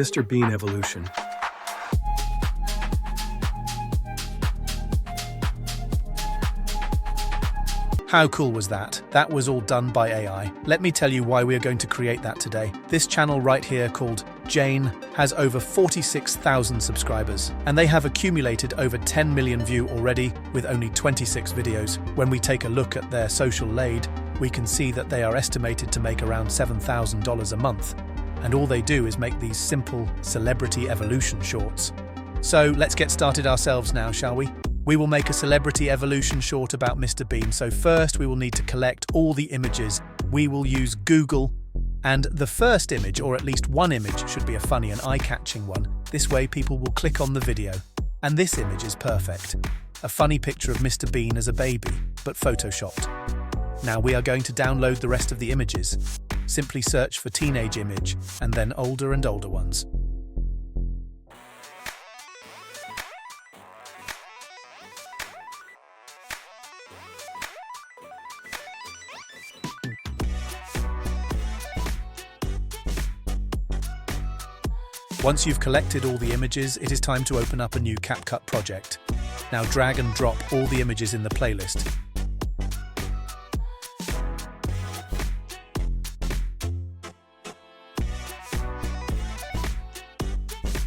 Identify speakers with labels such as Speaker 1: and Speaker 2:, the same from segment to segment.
Speaker 1: Mr. Bean evolution.
Speaker 2: How cool was that? That was all done by AI. Let me tell you why we are going to create that today. This channel right here called Jane has over 46,000 subscribers, and they have accumulated over 10 million views already with only 26 videos. When we take a look at their social aid, we can see that they are estimated to make around $7,000 a month, and all they do is make these simple celebrity evolution shorts. So let's get started ourselves now, shall we? We will make a celebrity evolution short about Mr. Bean. So first we will need to collect all the images. We will use Google, and the first image, or at least one image, should be a funny and eye-catching one. This way people will click on the video. And this image is perfect. A funny picture of Mr. Bean as a baby, but photoshopped. Now we are going to download the rest of the images. Simply search for teenage image, and then older and older ones. Once you've collected all the images, it is time to open up a new CapCut project. Now drag and drop all the images in the playlist.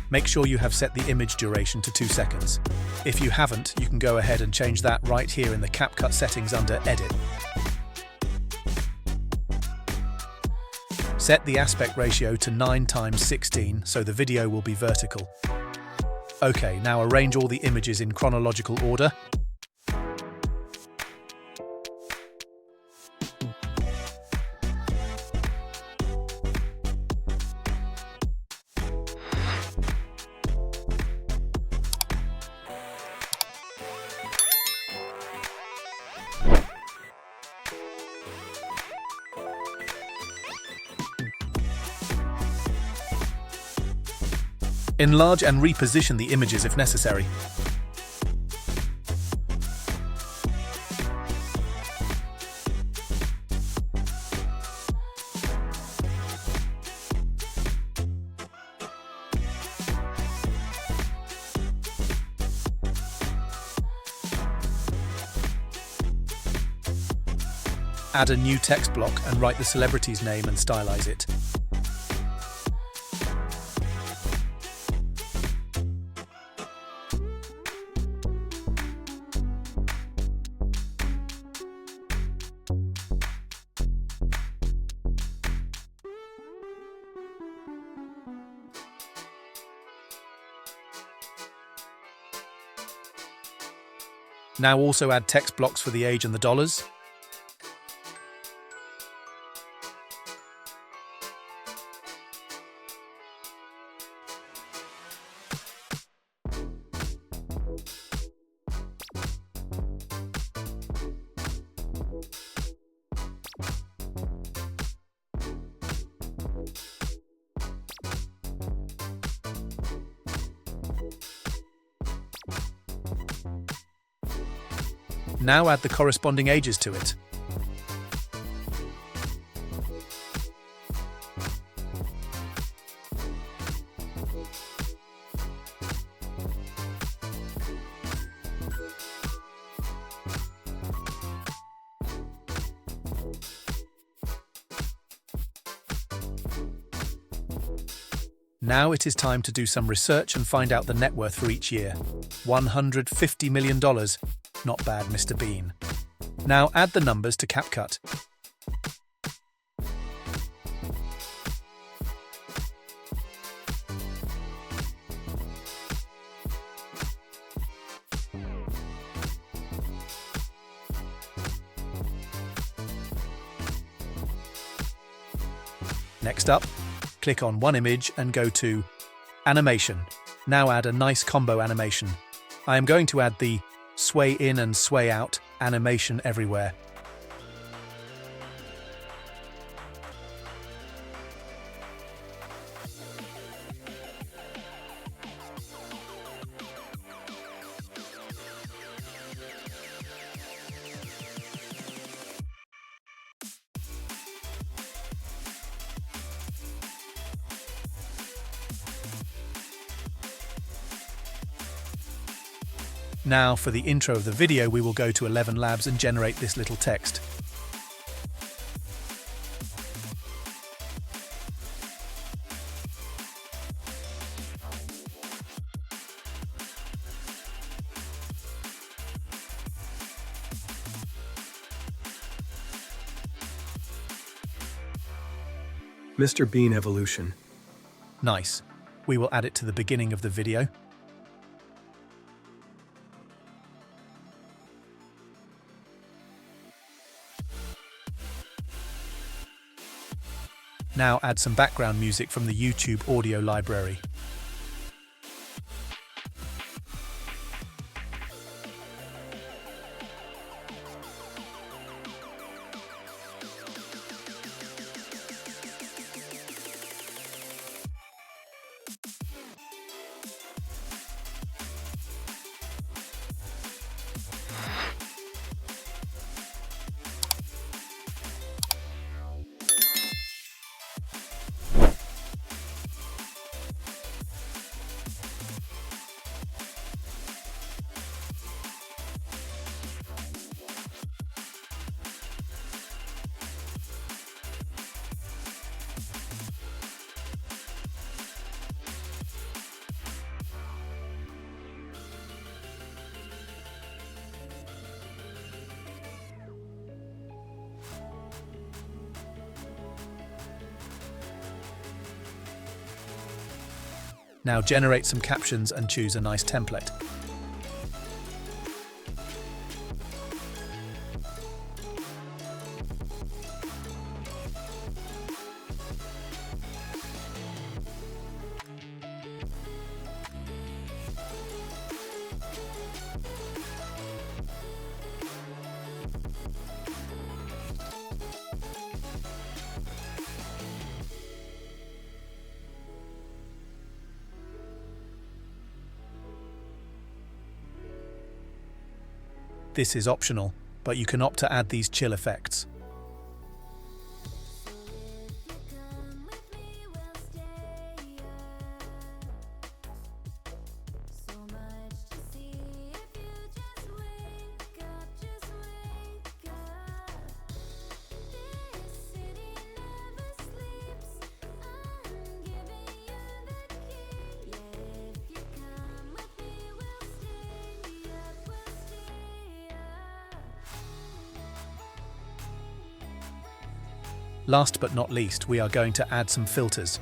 Speaker 2: Make sure you have set the image duration to 2 seconds. If you haven't, you can go ahead and change that right here in the CapCut settings under Edit. Set the aspect ratio to 9:16 so the video will be vertical. Okay, now arrange all the images in chronological order. Enlarge and reposition the images if necessary. Add a new text block and write the celebrity's name and stylize it. Now also add text blocks for the age and the dollars. Now add the corresponding ages to it. Now it is time to do some research and find out the net worth for each year. $150 million. Not bad, Mr. Bean. Now add the numbers to CapCut. Next up, click on one image and go to Animation. Now add a nice combo animation. I am going to add the sway in and sway out animation everywhere. Now, for the intro of the video, we will go to 11 Labs and generate this little text.
Speaker 1: Mr. Bean Evolution.
Speaker 2: Nice. We will add it to the beginning of the video. Now add some background music from the YouTube audio library. Now generate some captions and choose a nice template. This is optional, but you can opt to add these chill effects. Last but not least, we are going to add some filters.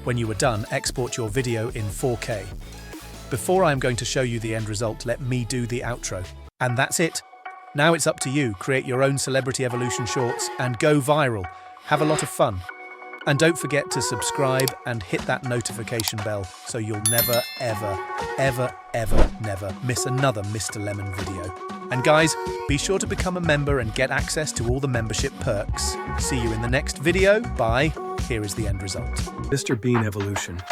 Speaker 2: When you are done, export your video in 4K. Before I'm going to show you the end result, let me do the outro. And that's it. Now it's up to you. Create your own Celebrity Evolution shorts and go viral. Have a lot of fun. And don't forget to subscribe and hit that notification bell so you'll never, never miss another Mr. Lemon video. And guys, be sure to become a member and get access to all the membership perks. See you in the next video. Bye. Here is the end result.
Speaker 1: Mr. Bean Evolution.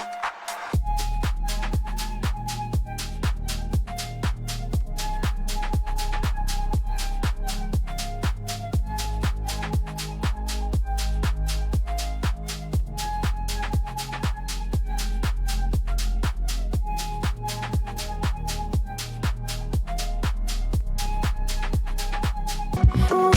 Speaker 3: Oh